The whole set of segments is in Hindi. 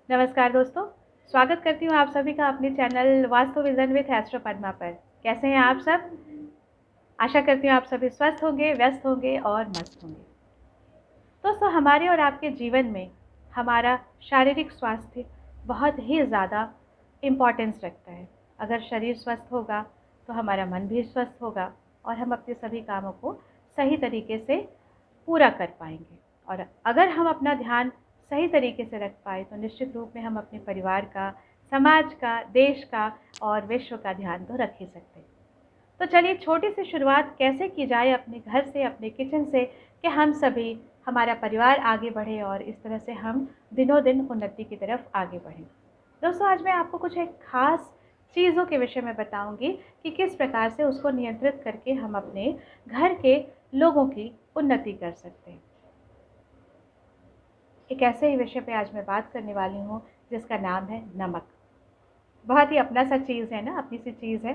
नमस्कार दोस्तों, स्वागत करती हूँ आप सभी का अपने channel vastu vision with astro Padma पर। कैसे हैं आप सब? आशा करती हूँ आप सभी स्वस्थ होंगे, व्यस्त होंगे और मस्त होंगे। दोस्तों, हमारे और आपके जीवन में हमारा शारीरिक स्वास्थ्य बहुत ही ज़्यादा इम्पोर्टेंस रखता है। अगर शरीर स्वस्थ होगा, तो हमारा मन भी स्वस्थ होगा और हम अपने सभी कामों को सही तरीके से पूरा कर पाएँगे। और अगर हम अपना ध्यान सही तरीके से रख पाएँ, तो निश्चित रूप में हम अपने परिवार का, समाज का, देश का और विश्व का ध्यान तो रख ही सकते हैं। तो चलिए छोटी सी शुरुआत कैसे की जाए अपने घर से, अपने किचन से, कि हम सभी, हमारा परिवार आगे बढ़े और इस तरह से हम दिनों-दिन उन्नति की तरफ आगे बढ़ें। दोस्तों, आज मैं आपको कुछ एक ख़ास चीज़ों के विषय में बताऊँगी कि किस प्रकार से उसको नियंत्रित करके हम अपने घर के लोगों की उन्नति कर सकते हैं। एक ऐसे ही विषय पे आज मैं बात करने वाली हूँ जिसका नाम है नमक। बहुत ही अपना सा चीज़ है ना, अपनी सी चीज़ है,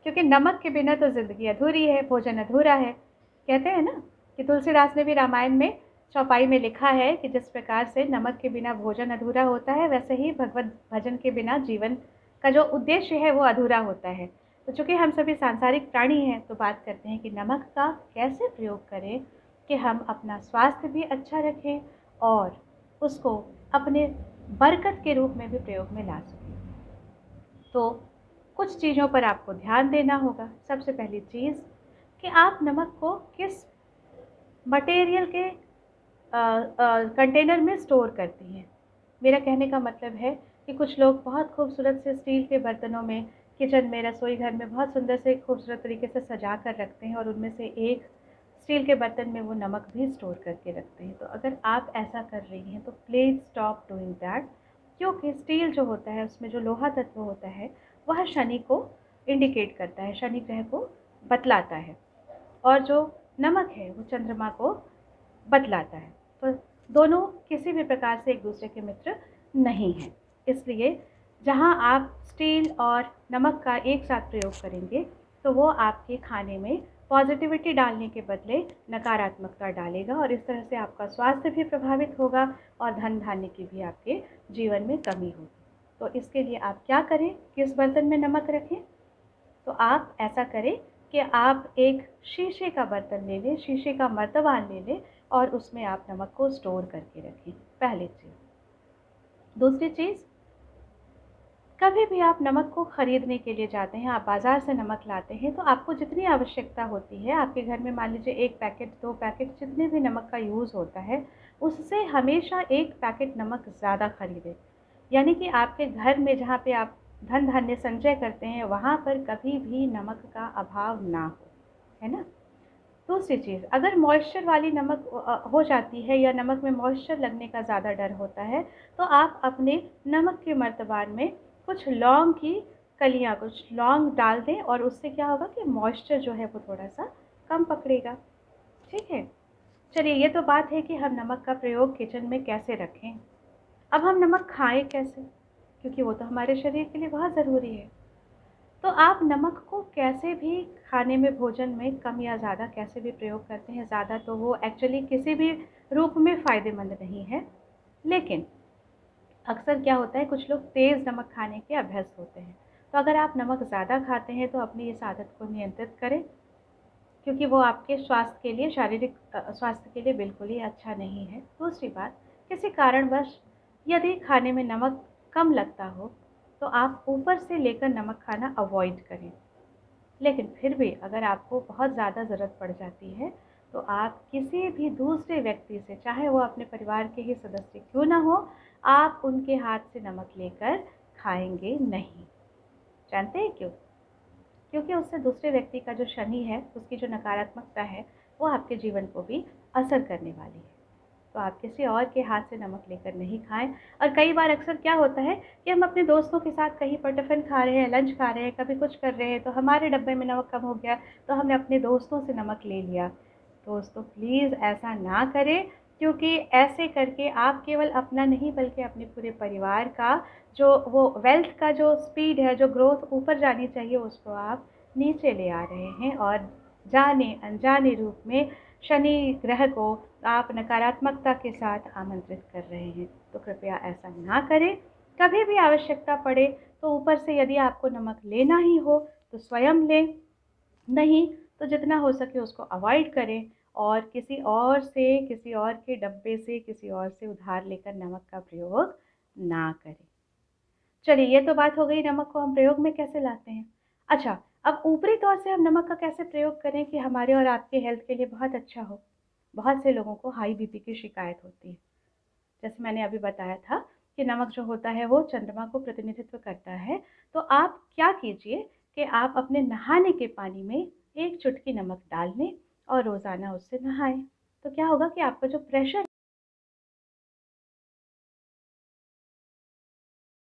क्योंकि नमक के बिना तो ज़िंदगी अधूरी है, भोजन अधूरा है। कहते हैं ना कि तुलसीदास ने भी रामायण में चौपाई में लिखा है कि जिस प्रकार से नमक के बिना भोजन अधूरा होता है, वैसे ही भगवत भजन के बिना जीवन का जो उद्देश्य है वो अधूरा होता है। तो चूँकि हम सभी सांसारिक प्राणी हैं, तो बात करते हैं कि नमक का कैसे प्रयोग करें कि हम अपना स्वास्थ्य भी अच्छा रखें और उसको अपने बरकत के रूप में भी प्रयोग में ला सकें। तो कुछ चीज़ों पर आपको ध्यान देना होगा। सबसे पहली चीज़ कि आप नमक को किस मटेरियल के कंटेनर में स्टोर करती हैं। मेरा कहने का मतलब है कि कुछ लोग बहुत खूबसूरत से स्टील के बर्तनों में, किचन में, रसोई घर में बहुत सुंदर से खूबसूरत तरीके से सजा कर रखते हैं और उनमें से एक स्टील के बर्तन में वो नमक भी स्टोर करके रखते हैं। तो अगर आप ऐसा कर रही हैं तो प्लीज़ स्टॉप डूइंग दैट, क्योंकि स्टील जो होता है उसमें जो लोहा तत्व होता है वह शनि को इंडिकेट करता है, शनि ग्रह को बतलाता है, और जो नमक है वो चंद्रमा को बतलाता है। तो दोनों किसी भी प्रकार से एक दूसरे के मित्र नहीं हैं। इसलिए जहाँ आप स्टील और नमक का एक साथ प्रयोग करेंगे, तो वो आपके खाने में पॉजिटिविटी डालने के बदले नकारात्मकता डालेगा और इस तरह से आपका स्वास्थ्य भी प्रभावित होगा और धन धान्य की भी आपके जीवन में कमी होगी। तो इसके लिए आप क्या करें, किस बर्तन में नमक रखें? तो आप ऐसा करें कि आप एक शीशे का बर्तन ले लें, शीशे का मर्तबान ले लें और उसमें आप नमक को स्टोर करके रखें, पहली चीज़। दूसरी चीज़, कभी भी आप नमक को खरीदने के लिए जाते हैं, आप बाज़ार से नमक लाते हैं, तो आपको जितनी आवश्यकता होती है, आपके घर में मान लीजिए 1 पैकेट, 2 पैकेट, जितने भी नमक का यूज़ होता है, उससे हमेशा 1 पैकेट नमक ज़्यादा खरीदें। यानी कि आपके घर में जहाँ पे आप धन धान्य संचय करते हैं, वहाँ पर कभी भी नमक का अभाव ना हो, है ना? दूसरी चीज़, अगर मॉइस्चर वाली नमक हो जाती है या नमक में मॉइस्चर लगने का ज़्यादा डर होता है, तो आप अपने नमक के मर्तबान में कुछ लौंग की कलियाँ, कुछ लौंग डाल दें और उससे क्या होगा कि मॉइस्चर जो है वो थोड़ा-सा कम पकड़ेगा। ठीक है? चलिए, ये तो बात है कि हम नमक का प्रयोग किचन में कैसे रखें। अब हम नमक खाएँ कैसे? क्योंकि वो तो हमारे शरीर के लिए बहुत ज़रूरी है। तो आप नमक को कैसे भी खाने में, भोजन में कम या ज़्यादा कैसे भी प्रयोग करते हैं, ज़्यादा तो वो एक्चुअली किसी भी रूप में फ़ायदेमंद नहीं है। लेकिन अक्सर क्या होता है, कुछ लोग तेज़ नमक खाने के अभ्यस्त होते हैं। तो अगर आप नमक ज़्यादा खाते हैं तो अपनी इस आदत को नियंत्रित करें, क्योंकि वो आपके स्वास्थ्य के लिए, शारीरिक स्वास्थ्य के लिए बिल्कुल ही अच्छा नहीं है। दूसरी बात, किसी कारणवश यदि खाने में नमक कम लगता हो, तो आप ऊपर से लेकर नमक खाना अवॉइड करें। लेकिन फिर भी अगर आपको बहुत ज़्यादा ज़रूरत पड़ जाती है, तो आप किसी भी दूसरे व्यक्ति से, चाहे वो अपने परिवार के ही सदस्य क्यों ना हो, आप उनके हाथ से नमक लेकर खाएँगे नहीं। जानते हैं क्यों? क्योंकि उससे दूसरे व्यक्ति का जो शनि है, उसकी जो नकारात्मकता है, वो आपके जीवन को भी असर करने वाली है। तो आप किसी और के हाथ से नमक लेकर नहीं खाएँ। और कई बार अक्सर क्या होता है कि हम अपने दोस्तों के साथ कहीं पर टिफ़िन खा रहे हैं, लंच खा रहे हैं, कभी कुछ कर रहे हैं, तो हमारे डब्बे में नमक कम हो गया, तो हमने अपने दोस्तों से नमक ले लिया। दोस्तों, प्लीज़ ऐसा ना करें, क्योंकि ऐसे करके आप केवल अपना नहीं बल्कि अपने पूरे परिवार का जो वो वेल्थ का जो स्पीड है, जो ग्रोथ ऊपर जानी चाहिए, उसको आप नीचे ले आ रहे हैं और जाने-अनजाने रूप में शनि ग्रह को आप नकारात्मकता के साथ आमंत्रित कर रहे हैं। तो कृपया ऐसा ना करें। कभी भी आवश्यकता पड़े तो ऊपर से यदि आपको नमक लेना ही हो तो स्वयं लें, नहीं तो जितना हो सके उसको अवॉइड करें और किसी और के डब्बे से, किसी और से उधार लेकर नमक का प्रयोग ना करें। चलिए, ये तो बात हो गई नमक को हम प्रयोग में कैसे लाते हैं। अच्छा, अब ऊपरी तौर से हम नमक का कैसे प्रयोग करें कि हमारे और आपके हेल्थ के लिए बहुत अच्छा हो। बहुत से लोगों को हाई बीपी की शिकायत होती है। जैसे मैंने अभी बताया था कि नमक जो होता है वो चंद्रमा को प्रतिनिधित्व करता है। तो आप क्या कीजिए कि आप अपने नहाने के पानी में 1 चुटकी नमक डाल लें और रोज़ाना उससे नहाएँ। तो क्या होगा कि आपका जो प्रेशर